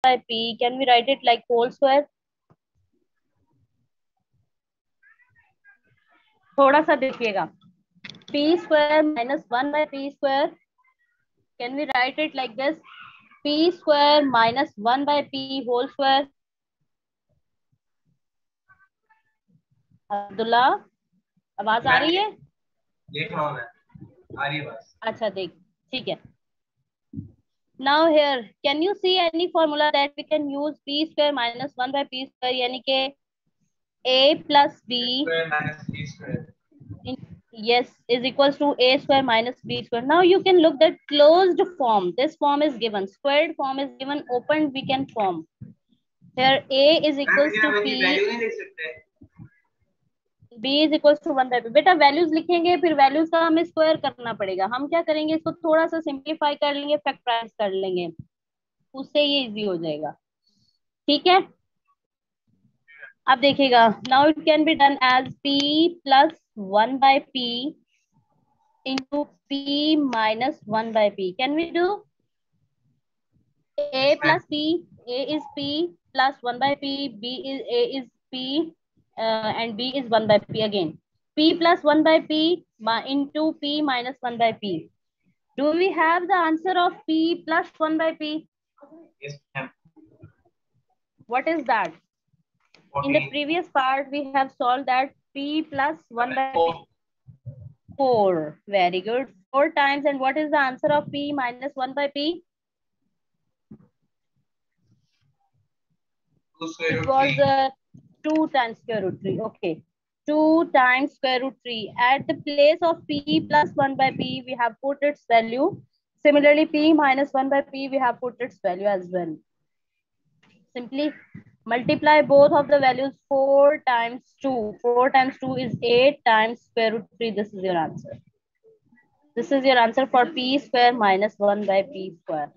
by p. Can we write it like whole square? थोड़ा सा देखिएगा. p square minus 1 by p square. Can we write it like this? p square minus 1 by p whole square. Abdullah, आवाज आ रही है? देख रहा हूं मैं, आ रही है बस. अच्छा देख, ठीक है. Now here, can you see any formula that we can use p square minus 1 by p square, यानी कि a plus b square minus b square. Yes, is equals to a square minus b square. Now you can look that closed form. This form is given. Squared form is given. Opened we can form. Here a is equals to p. Value नहीं लिख सकते. b is equals to 1 by p. बेटा values लिखेंगे, फिर values का हमें square करना पड़ेगा. हम क्या करेंगे, इसको थोड़ा सा सिंप्लीफाई कर लेंगे, फैक्टराइज कर लेंगे, उससे ये इजी हो जाएगा. ठीक है, अब देखिएगा. Now it can be done as p plus 1 by p into p minus 1 by p. Can we do a plus p? A is p plus 1 by p. B is a is p and b is 1 by p again. P plus 1 by p into p minus 1 by p. Do we have the answer of p plus 1 by p? Yes, ma'am. What is that? 14. In the previous part we have solved that p plus 1 by p. 4. Very good. 4 times. And what is the answer of p minus 1 by p? It was 2 times square root 3. Okay. 2 times square root 3. At the place of p plus 1 by p, we have put its value. Similarly, p minus 1 by p, we have put its value as well. Simply multiply both of the values. 4 times 2. 4 times 2 is 8 times square root 3. This is your answer. This is your answer for p square minus 1 by p square.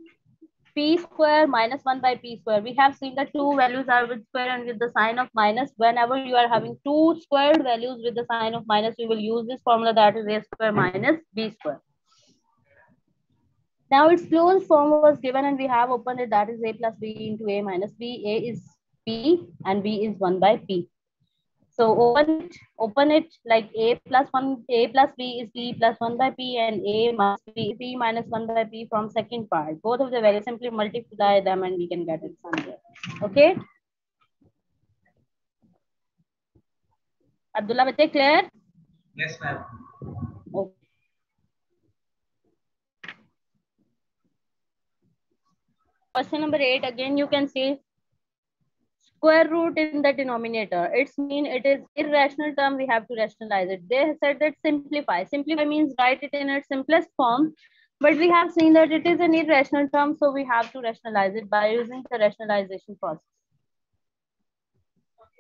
P square minus 1 by p square. We have seen that two values are with square and with the sign of minus. Whenever you are having two squared values with the sign of minus, you will use this formula, that is a square minus b square. Now its closed form was given and we have opened it, that is a plus b into a minus b. A is p and b is 1 by p. So open it like a plus 1, a plus b is p plus 1 by p, and a must be p minus 1 by p from second part. Both of the values, simply multiply them and we can get it somewhere. Okay. Abdullah, bete clear? Yes, ma'am. Okay. Question number 8, again you can see square root in the denominator. It's mean it is irrational term, we have to rationalize it. They said that simplify. Simplify means write it in its simplest form, but we have seen that it is an irrational term, so we have to rationalize it by using the rationalization process.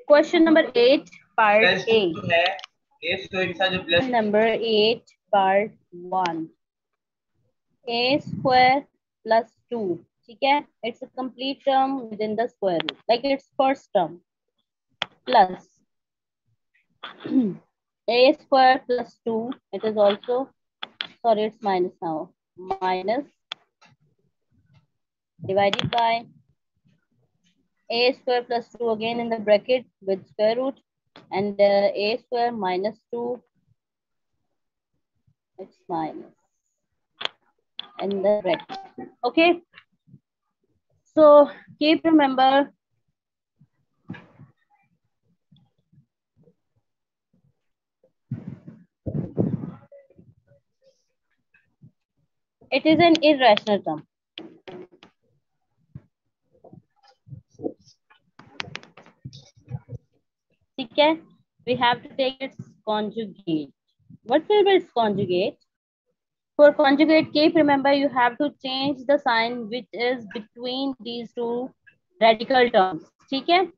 Question number 8, part A. Number 8, part 1. A square plus 2. Okay? It's a complete term within the square root, like its first term, plus a square plus 2. It is also, sorry, it's minus now, minus divided by a square plus 2 again in the bracket with square root, and a square minus 2, it's minus in the bracket. Okay, so keep remember it is an irrational term. Okay, we have to take its conjugate. What will be its conjugate? For conjugate, keep remember you have to change the sign which is between these two radical terms. Okay?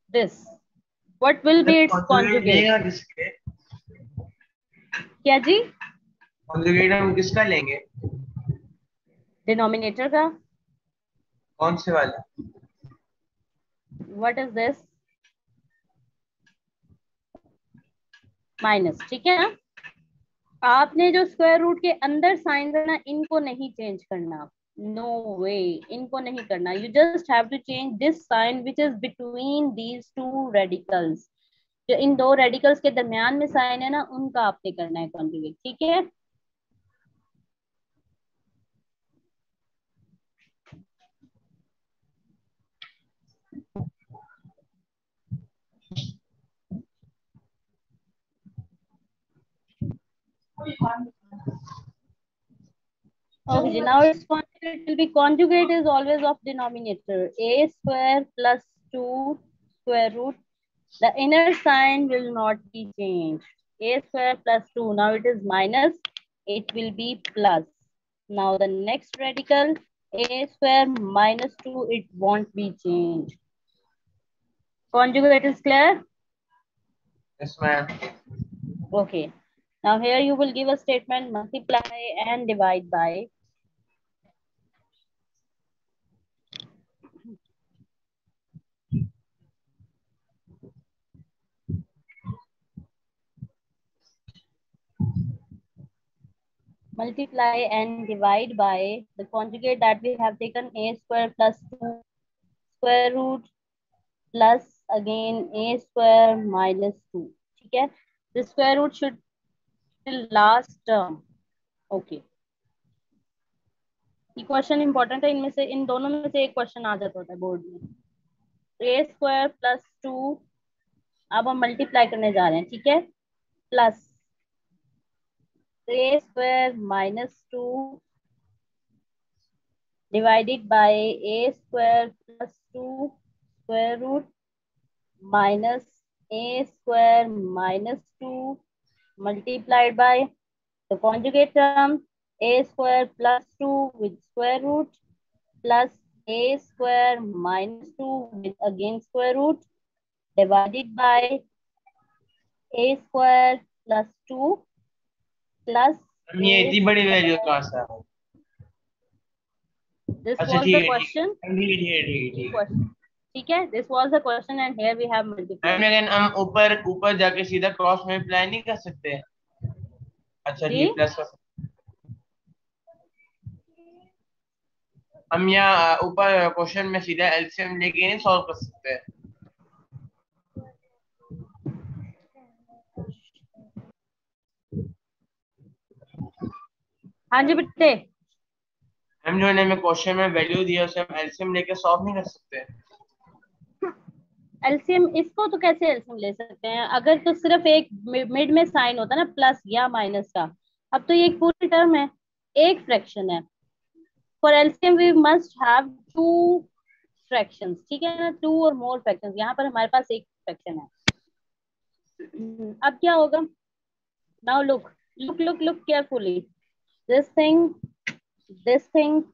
This. What will be its conjugate? क्या जी? Conjugate हम किसका लेंगे? Denominator का. कौन से वाला? What is this? Minus. ठीक है ना? आपने जो स्क्वायर रूट के अंदर साइन है ना, इनको नहीं चेंज करना. नो वे, इनको नहीं करना. You just have to change this sign which is between these two radicals. जो इन दो रेडिकल्स के दरमियान में साइन है ना, उनका आपने करना है कॉन्जुगेट. ठीक है. Okay, now its conjugate will be, conjugate is always of denominator. A square plus 2 square root. The inner sign will not be changed. A square plus 2. Now it is minus. It will be plus. Now the next radical, a square minus 2. It won't be changed. Conjugate is clear? Yes, ma'am. Okay. Now here you will give a statement, multiply and divide by. Multiply and divide by the conjugate that we have taken, a square plus 2 square root plus again a square minus 2. ठीक है. The square root should till last term. Okay. ये question important है. इनमें से, इन दोनों में से एक क्वेश्चन आ जाता होता है बोर्ड में. a square plus 2. अब हम मल्टीप्लाई करने जा रहे हैं. ठीक है. Plus a square minus 2 divided by a square plus 2 square root minus a square minus 2 multiplied by the conjugate term, a square plus 2 with square root plus a square minus 2 with again square root divided by a square plus 2 plus ये a इतनी बड़ी square. Value कहाँ से आ गई? This अच्छा was ठीक the है, ठीक question. है, ठीक है, ठीक है, ठीक है, ठीक है. Question. ठीक है. This was the question and here we have ma'am multiplied. लेकिन हम ऊपर ऊपर जाके सीधा क्रॉस मल्टीप्लाई नहीं कर सकते? अच्छा जी. ठीक है, प्लस कर सकते. हम यहाँ ऊपर क्वेश्चन में सीधा एलसीएम लेके नहीं सॉल्व कर सकते? हाँ जी बेटे. हम जो ने हमें क्वेश्चन में वैल्यू दिया उसे हम एलसीएम लेके सॉल्व नहीं कर सकते? एलसीएम इसको तो कैसे एलसीएम ले सकते हैं, अगर तो सिर्फ एक मिड में साइन होता ना प्लस या माइनस का. अब तो ये एक पूरी टर्म है, एक फ्रैक्शन है. For LCM we must have two fractions. ठीक है ना, टू और मोर फ्रैक्शंस. यहाँ पर हमारे पास एक फ्रैक्शन है. अब क्या होगा. Now look, look carefully. This thing, this thing,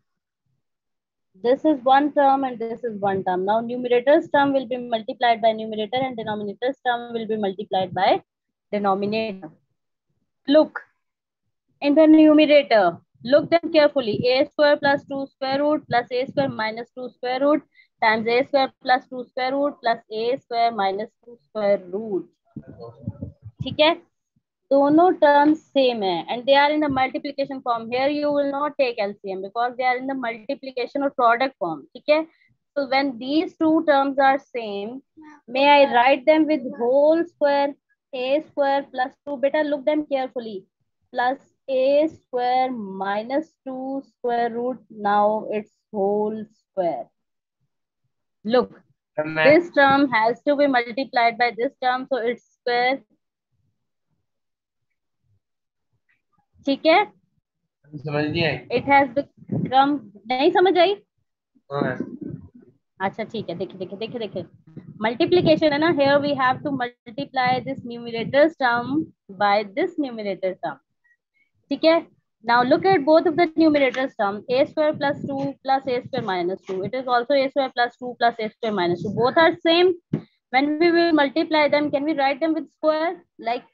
this is one term and this is one term. Now numerator's term will be multiplied by numerator and denominator's term will be multiplied by denominator. Look in the numerator, look them carefully. A square plus 2 square root plus a square minus 2 square root times a square plus 2 square root plus a square minus 2 square root. ठीक है. दोनों terms same है and they are in the multiplication form. Here you will not take LCM because they are in the multiplication or product form. ठीक है. So when these two terms are same, may I write them with whole square, a square plus 2. Beta, look them carefully. Plus a square minus 2 square root. Now it's whole square. Look, this term has to be multiplied by this term, so it's square. ठीक है. समझ नहीं आई? It has become, नहीं समझ आई. हाँ. अच्छा ठीक है. देखिए देखिए देखिए देखिए, मल्टीप्लीकेशन है ना. here we have to multiply this numerator term by this numerator term. ठीक है. now look at both of the numerators term. A square plus 2 plus a square minus 2. It is also a square plus 2 plus a square minus 2. Both are same. When we will multiply them, can we write them with square like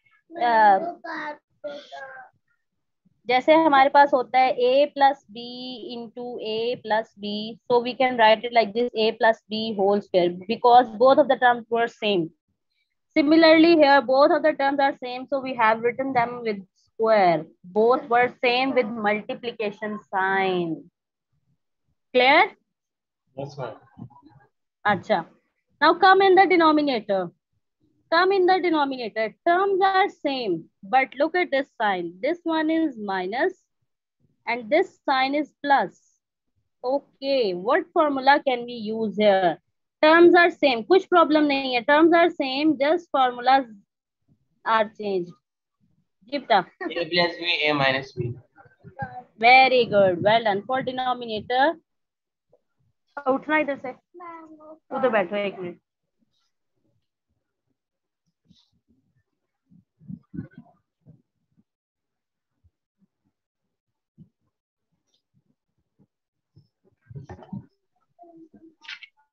जैसे हमारे पास होता है a plus b into a plus b, so we can write it like this, a plus b whole square, because both of the terms were same. Similarly here both of the terms are same, so we have written them with square. Both were same with multiplication sign. Clear? Yes, ma'am. Acha. Now come in the denominator. Come in the denominator. Terms are same, but look at this sign. This one is minus and this sign is plus. Okay, what formula can we use here? Terms are same. कुछ problem नहीं है. Terms are same. Just formulas are changed. Jipta. A plus B, A minus B. Very good. Well done. For denominator. उठना इधर से. उधर बैठो 1 minute.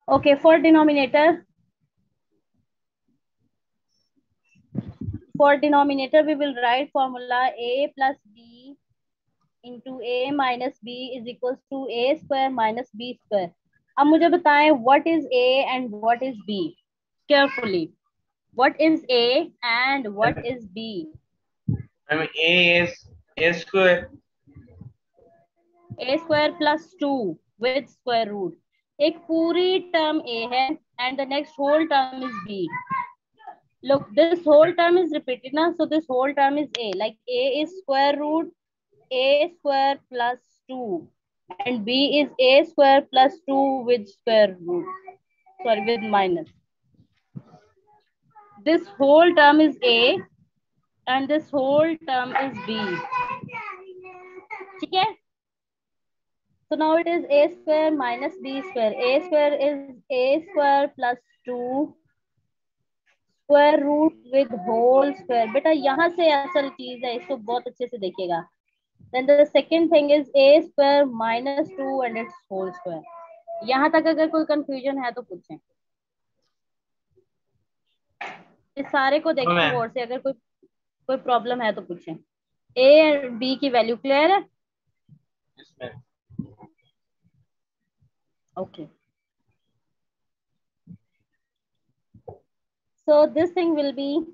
Okay, for denominator. For denominator, we will write formula A plus B into A minus B is equals to A square minus B square. अब मुझे बताएं what is A and what is B? Carefully. What is A and what is B? I mean, A is A square. A square plus 2 with square root. एक पूरी term A है and the next whole term is B. Look, this whole term is repeated now, so this whole term is A. Like A is square root A square plus 2 and B is A square plus 2 with square root. Sorry, with minus. This whole term is A and this whole term is B. Okay? So now it is A square minus B square. A square is A square plus 2 square root with whole square. बेटा यहाँ से असल चीज है, इसको बहुत अच्छे से देखिएगा. Then the second thing is A square minus 2 and its whole square. यहाँ तक अगर कोई confusion है तो पूछें. इस सारे को देखें गौर से, अगर कोई प्रॉब्लम है तो पूछें. A और B की वैल्यू क्लियर है? Yes, ma'am. Okay. So this thing will be,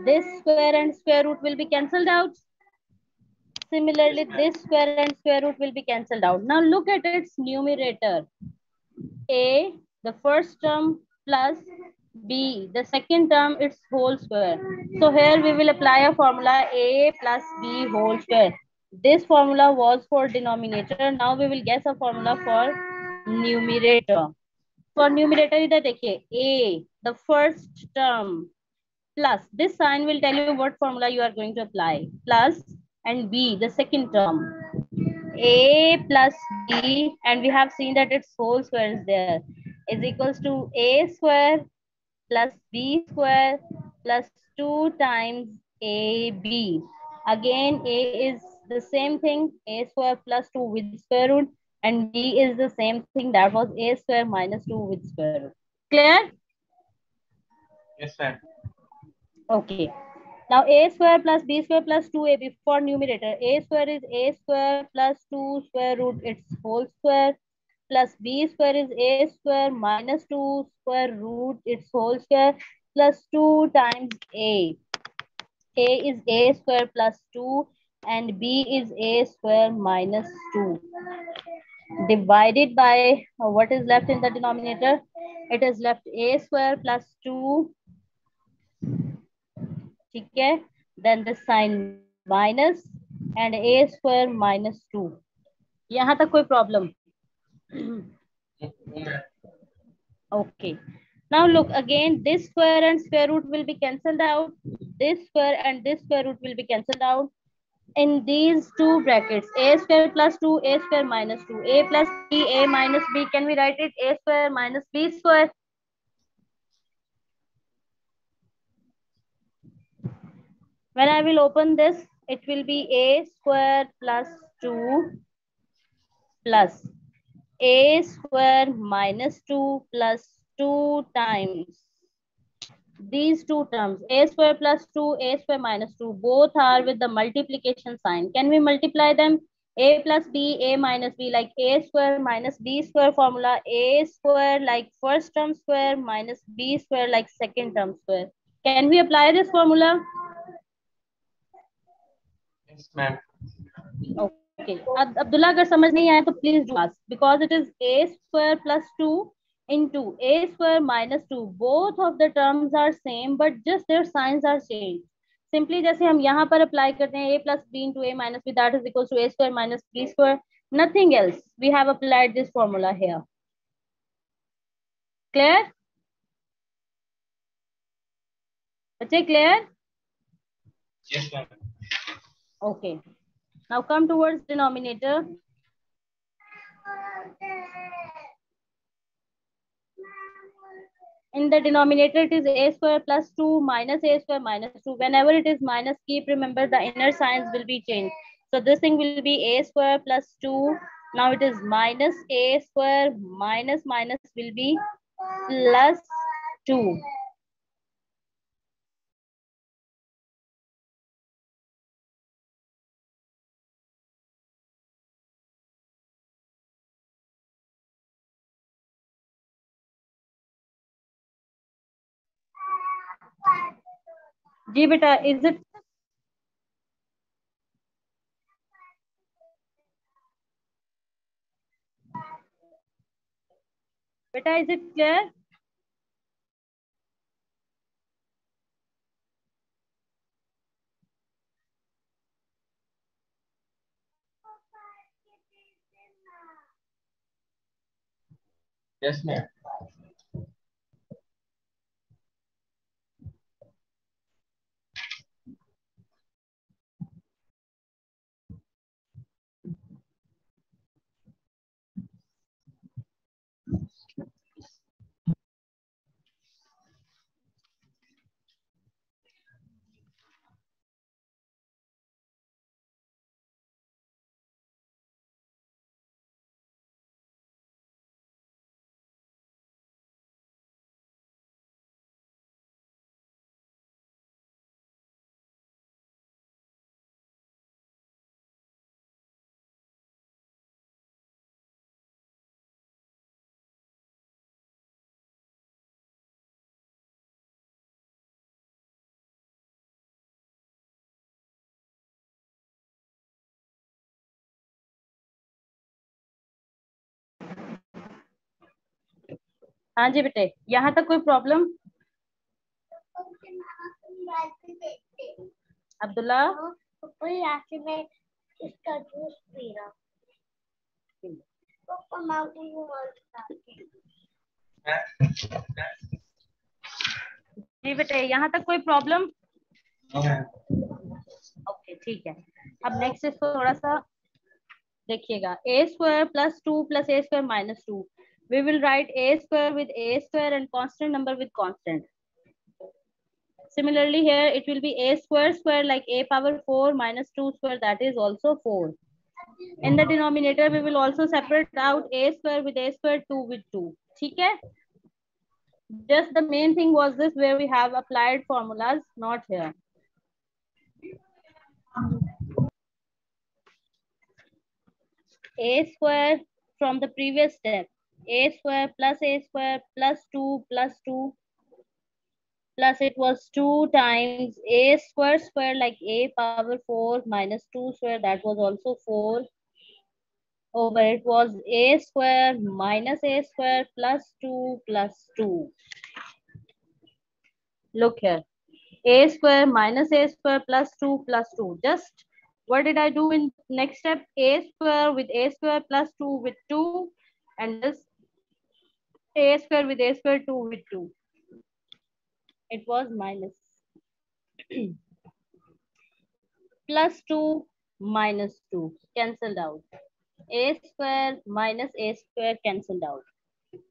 this square and square root will be cancelled out. Similarly, this square and square root will be cancelled out. Now look at its numerator. A, the first term, plus B, the second term, its whole square. So here we will apply a formula A plus B whole square. This formula was for denominator. Now we will guess a formula for numerator. For numerator, इधर देखिए A, the first term, plus this sign will tell you what formula you are going to apply, plus, and B, the second term, A plus B, and we have seen that its whole square is there, is equals to A square plus B square plus 2 times AB. Again, A is the same thing, A square plus 2 with square root, and B is the same thing, that was A square minus 2 with square root. Clear? Yes, ma'am. Okay. Now A square plus B square plus 2AB for numerator. A square is A square plus 2 square root its whole square, plus B square is A square minus 2 square root its whole square, plus 2 times A. A is A square plus 2 and B is A square minus 2. Divided by what is left in the denominator? It is left A square plus 2. Okay, then the sign minus and A square minus 2. यहाँ तक कोई problem? Okay. Now look again, this square and square root will be cancelled out. This square and this square root will be cancelled out. In these two brackets, A square plus 2, A square minus 2, A plus B, A minus B. Can we write it A square minus B square? When I will open this, it will be A square plus 2 plus A square minus 2 plus 2 times these two terms, A square plus 2, A square minus 2, both are with the multiplication sign. Can we multiply them? A plus B, A minus B, like A square minus B square formula, A square like first term square minus B square like second term square. Can we apply this formula? Yes, ma'am. Okay. Okay. Abdullah, अगर समझ नहीं आया तो please do ask, because it is a square plus 2 into a square minus 2. Both of the terms are same, but just their signs are changed. Simply जैसे हम यहाँ पर apply करते हैं a plus b into a minus b, that is equals to a square minus b square. Nothing else. We have applied this formula here. Clear? बच्चे clear? Yes, ma'am. Okay. Now come towards denominator. In the denominator, it is a square plus 2 minus a square minus 2. Whenever it is minus, keep remember the inner signs will be changed. So this thing will be a square plus 2. Now it is minus a square minus minus will be plus 2. जी बेटा, is it beta, is it clear? Yes, ma'am. हाँ जी बेटे, यहाँ तक कोई problem? Abdullah, में इसका juice P रहा। जी बेटे, यहाँ तक कोई प्रॉब्लम? ओके, ठीक है। अब नेक्स्ट इसको थोड़ा सा देखिएगा। ए स्क्वायर प्लस 2 प्लस a square minus 2, we will write a square with a square and constant number with constant. Similarly here it will be a square square like a power 4 minus 2 square, that is also 4. In the denominator we will also separate out a square with a square, 2 with 2. ठीक है? Just the main thing was this, where we have applied formulas, not here. A square from the previous step, a square plus 2 plus 2 plus it was 2 times a square square like a power 4 minus 2 square, that was also 4, over it was a square minus a square plus 2 plus 2. Look here, a square minus a square plus 2 plus 2. Just what did I do in next step? A square with a square plus 2 with 2, and this a square with a square 2 with 2. It was minus plus 2 minus 2 cancelled out. A square minus a square cancelled out.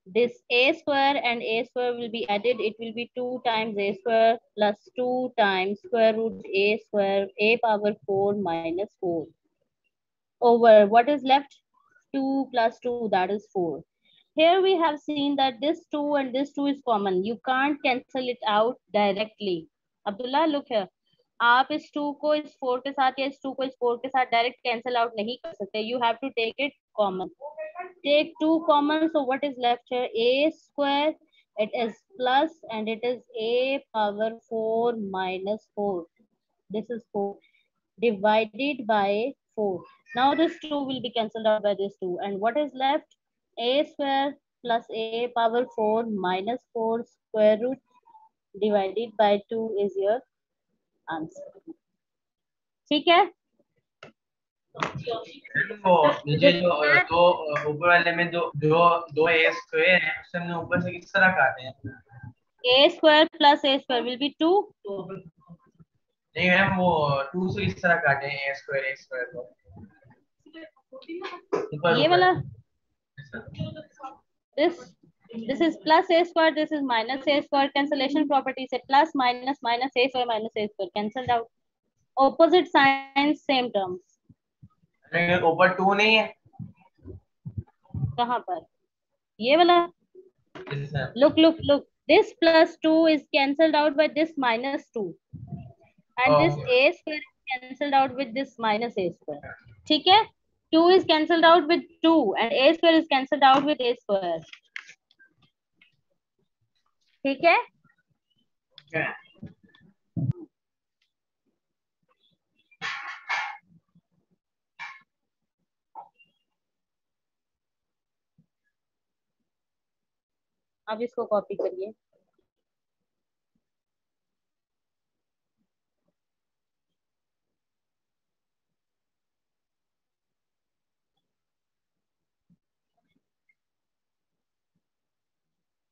This a square and a square will be added. It will be 2 times a square plus 2 times square root a square, a power 4 minus 4, over what is left? 2 plus 2, that is 4. Here we have seen that this 2 and this 2 is common. You can't cancel it out directly. Abdullah, look here. आप इस 2 को इस 4 के साथ या इस 2 को इस 4 के साथ डायरेक्ट कैंसिल आउट नहीं कर सकते. You have to take it common. Take 2 common, so what is left here? A square, it is plus and it is a power 4 minus 4. This is 4 divided by 4. Now this 2 will be cancelled out by this 2. And what is left? A square plus a power 4 minus 4 square root divided by 2 is your answer. ठीक है? वो नीचे जो दो ऊपर वाले में जो जो दो ए स्क्वायर है उससे हमने ऊपर से किस तरह काटे हैं? A square plus a square will be 2. नहीं मैम, वो 2 से किस तरह काटे हैं ए स्क्वायर को ऊपर ये ऊपर? वाला this is plus a square, this is minus a square. Cancellation property से plus minus minus a square minus a square cancelled out. Opposite signs same terms. लेकिन ऊपर 2 नहीं है। कहाँ पर? ये वाला? Yes, sir. Look. This plus 2 is cancelled out by this minus 2. And this Okay. a square is cancelled out with this minus a square. ठीक है? 2 is cancelled out with 2 and a square is cancelled out with a square. ठीक है? Okay. अब इसको copy करिए.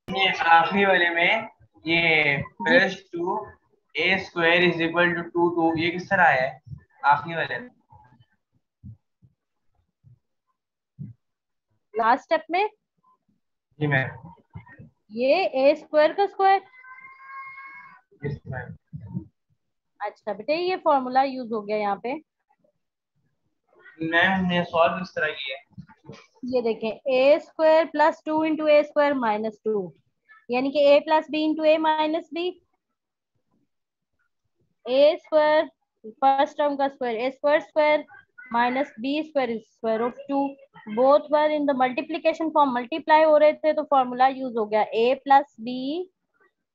ये आखिरी वाले में ये plus 2 a square is equal to 2 ये किस तरह आया है आखिरी वाले में? लास्ट स्टेप में जी मैम। ये a स्क्वायर का स्क्वायर. Yes ma'am. अच्छा बेटे, ये फॉर्मूला यूज हो गया यहाँ पे. मैम ने सॉल्व किस तरह किया है? ये देखें, a square plus 2 into a square minus 2, यानी कि a plus b into a minus b. A square first term का square a square square minus b square is square of 2. Both were in the multiplication form, multiply हो रहे थे तो formula use हो गया a plus b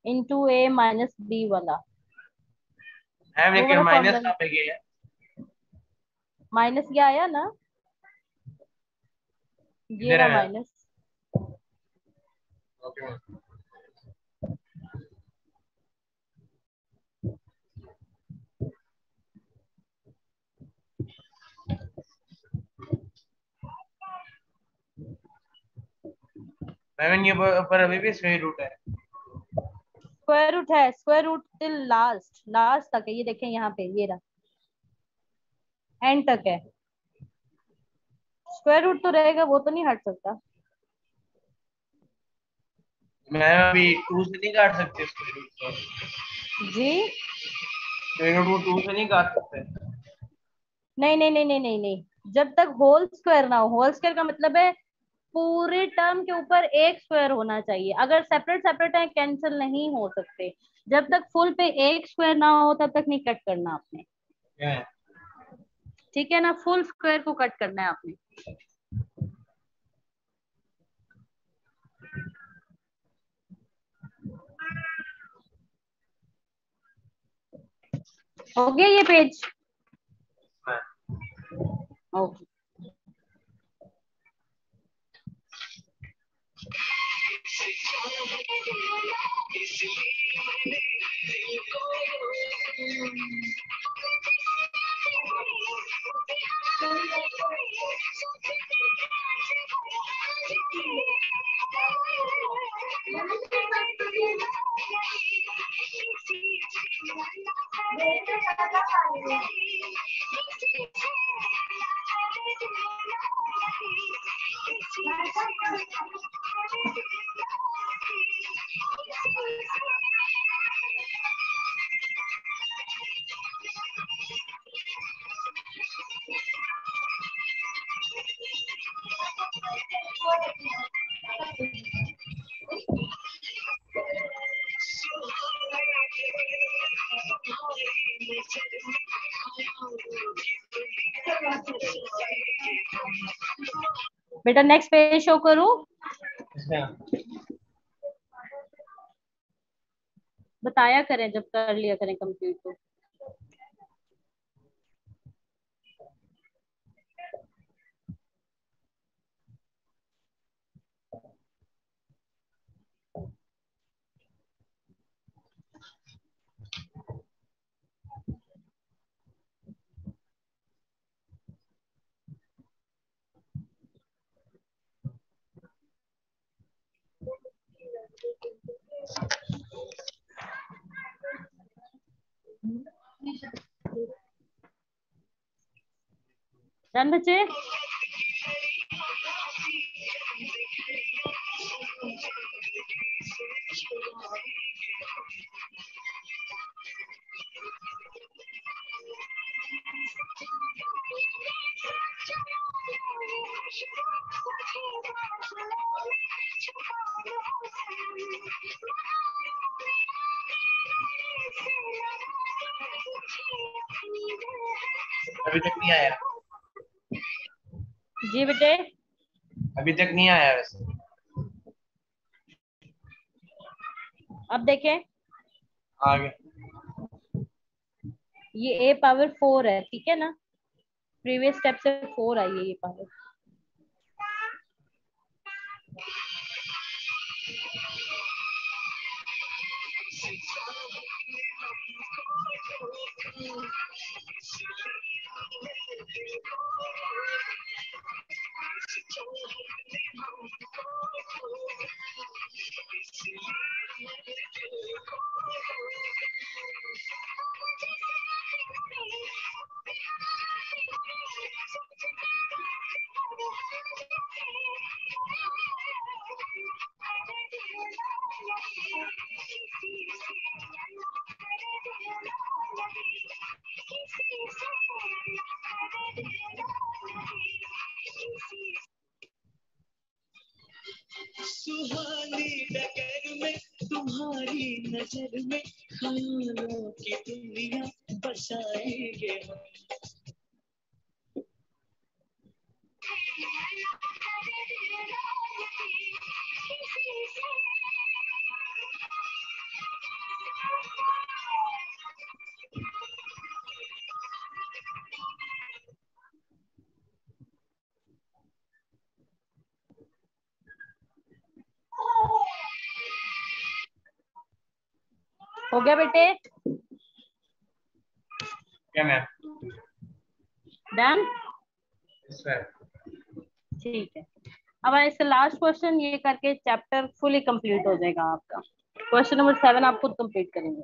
into a minus b वाला. Ma'am वो लेकिन वाला माइनस फॉर्मूला कहाँ पे गया है? माइनस क्या आया ना, ये इधर रहा है। माइनस. Okay ma'am. मैम ये पर अभी भी स्क्वायर रूट है। स्क्वायर रूट है, square root till last last तक है. ये देखें यहाँ पे, ये रहा एंड तक है. स्क्वायर रूट तो रहेगा, वो तो नहीं हट सकता. मैम अभी 2 से नहीं काट सकते स्क्वायर रूट को? जी स्क्वायर रूट को 2 से नहीं काट सकते? नहीं, जब तक होल स्क्वायर ना हो. होल स्क्वायर का मतलब है पूरे टर्म के ऊपर एक स्क्वायर होना चाहिए. अगर सेपरेट सेपरेट है कैंसिल नहीं हो सकते. जब तक फुल पे एक स्क्वायर ना हो तब तक नहीं कट करना आपने. क्या? ठीक है ना, फुल स्क्वायर को कट करना है आपने. हो गया ये पेज? ओके. बेटा नेक्स्ट पेज शो करूं? बताया करें जब कर लिया करें कंप्लीट तो. डन बच्चे? अभी तक नहीं आया। जी बेटे, अभी तक नहीं आया वैसे। अब देखें, आगे ये a पावर 4 है, ठीक है ना? प्रीवियस स्टेप से 4 आई है ये पावर। सुहानी डगर में तुम्हारी नजर में ख्यालों की दुनिया बसाएंगे हम। हो गया बेटे? क्या मैम? डन? सर ठीक है। अब इसका लास्ट क्वेश्चन ये करके चैप्टर फुली कंप्लीट हो जाएगा आपका। क्वेश्चन नंबर 7 आप खुद कंप्लीट करेंगे।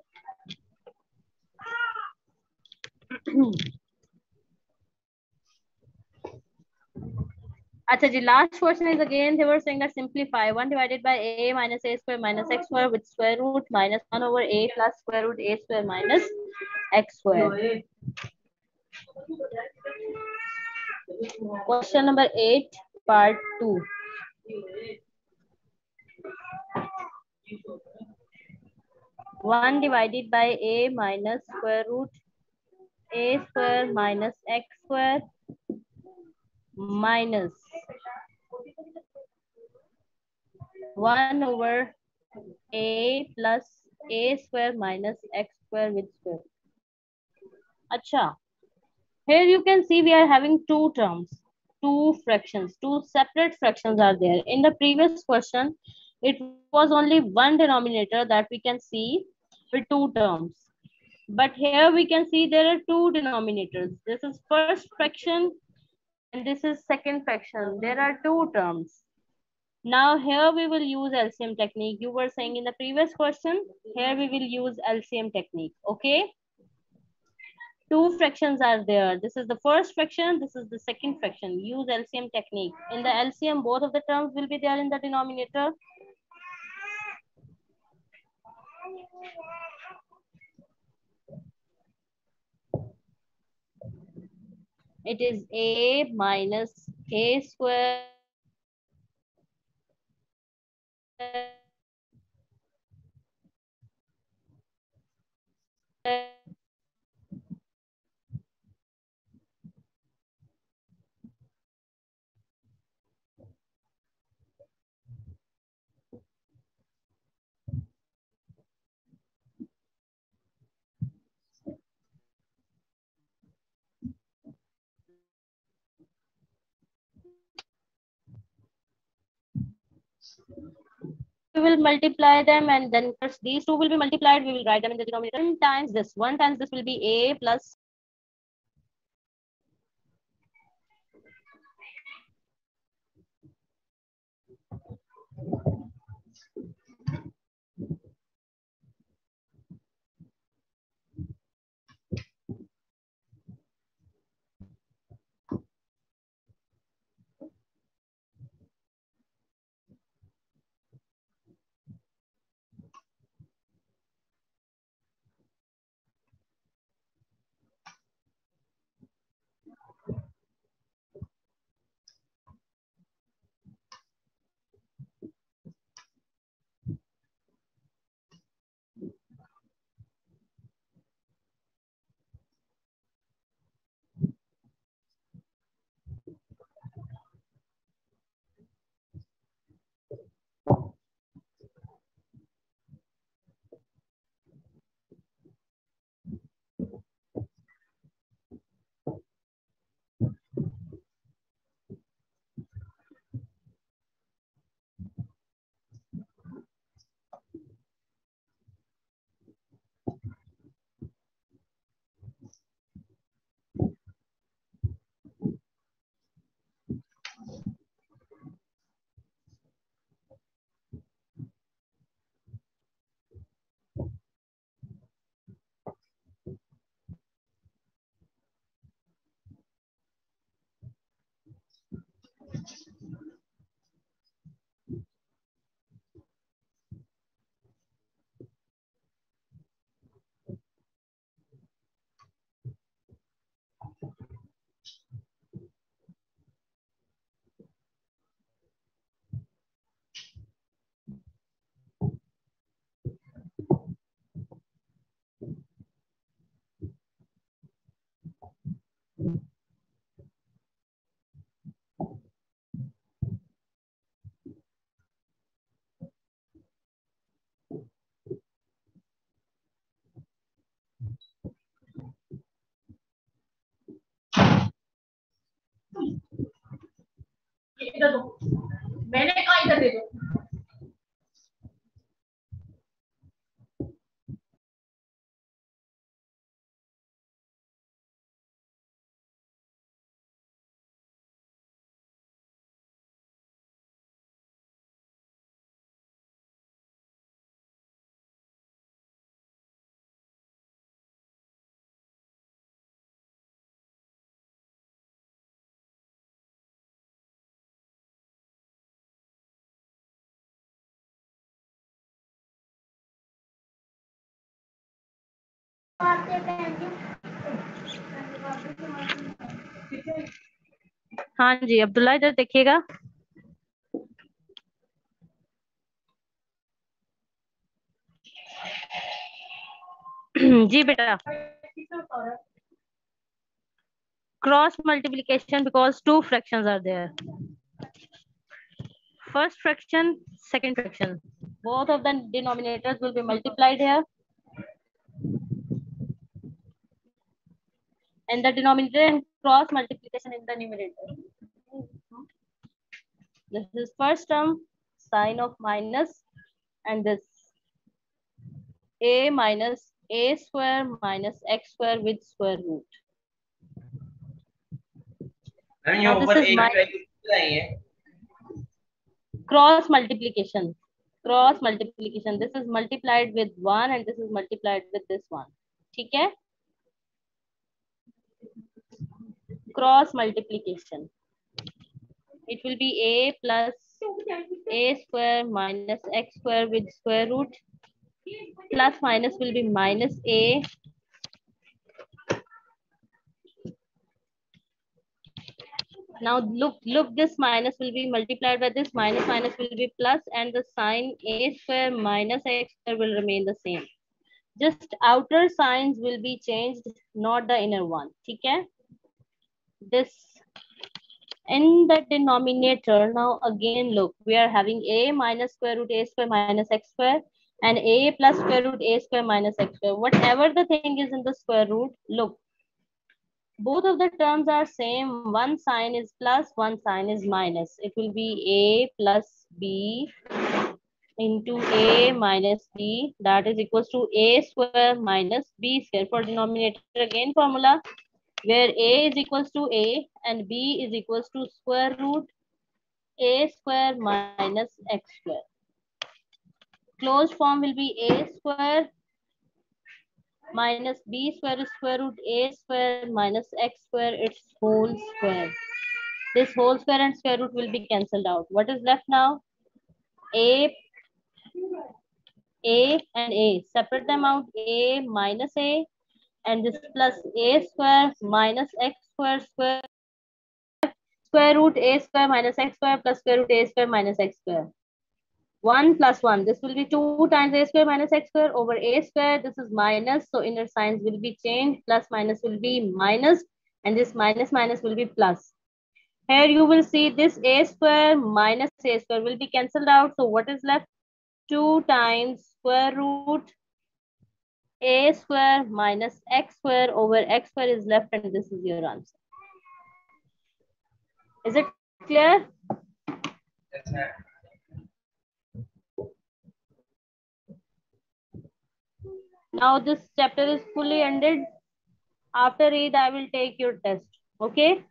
अच्छा जी, last question is again they were saying that simplify 1 divided by a minus a square minus x square with square root minus 1 over a plus square root a square minus x square. Question number 8 part 2. 1 divided by a minus square root a square minus x square minus 1 over a plus a square minus x square with square. Acha, here you can see we are having two terms, two fractions, two separate fractions are there. In the previous question, it was only one denominator that we can see with two terms. But here we can see there are two denominators. This is first fraction and this is second fraction. There are two terms. Now here we will use LCM technique. You were saying in the previous question, here we will use LCM technique, okay? Two fractions are there. This is the first fraction, this is the second fraction. Use LCM technique. In the LCM, both of the terms will be there in the denominator. It is a minus a square we will multiply them and then first these two will be multiplied. We will write them in the denominator. 1 times this. 1 times this will be a plus हाँ जी अब्दुल्ला इधर देखिएगा। जी बेटा। Cross multiplication because two fractions are there. First fraction, second fraction. Both of the denominators will be multiplied here. And the denominator and cross multiplication in the numerator. This is first term, sign of minus, and this a minus a square minus x square with square root. Now this is my cross multiplication. Cross multiplication. This is multiplied with 1 and this is multiplied with this one. ठीक है? Cross multiplication. It will be a plus a square minus x square with square root. Plus minus will be minus a. Now look, this minus will be multiplied by this, minus will be plus, and the sign a square minus x square will remain the same. Just outer signs will be changed, not the inner one. ठीक है? This in the denominator. Now again look, we are having a minus square root a square minus x square and a plus square root a square minus x square. Whatever the thing is in the square root, look, both of the terms are same. One sign is plus, one sign is minus. It will be a plus b into a minus b, that is equals to a square minus b square. For denominator again formula, where a is equals to a and b is equals to square root a square minus x square. Closed form will be a square minus b square is square root a square minus x square, its whole square. This whole square and square root will be cancelled out. What is left now? A and a. Separate them out. A minus a and this plus a square minus x square square square root a square minus x square plus square root a square minus x square. 1 plus 1. This will be 2 times a square minus x square over a square. This is minus, so inner signs will be changed. Plus minus will be minus, and this minus will be plus. Here you will see this a square minus a square will be cancelled out. So what is left? 2 times square root a square minus x square over x square is left, and this is your answer. Is it clear? Yes, Now this chapter is fully ended. After Eid, I will take your test. Okay?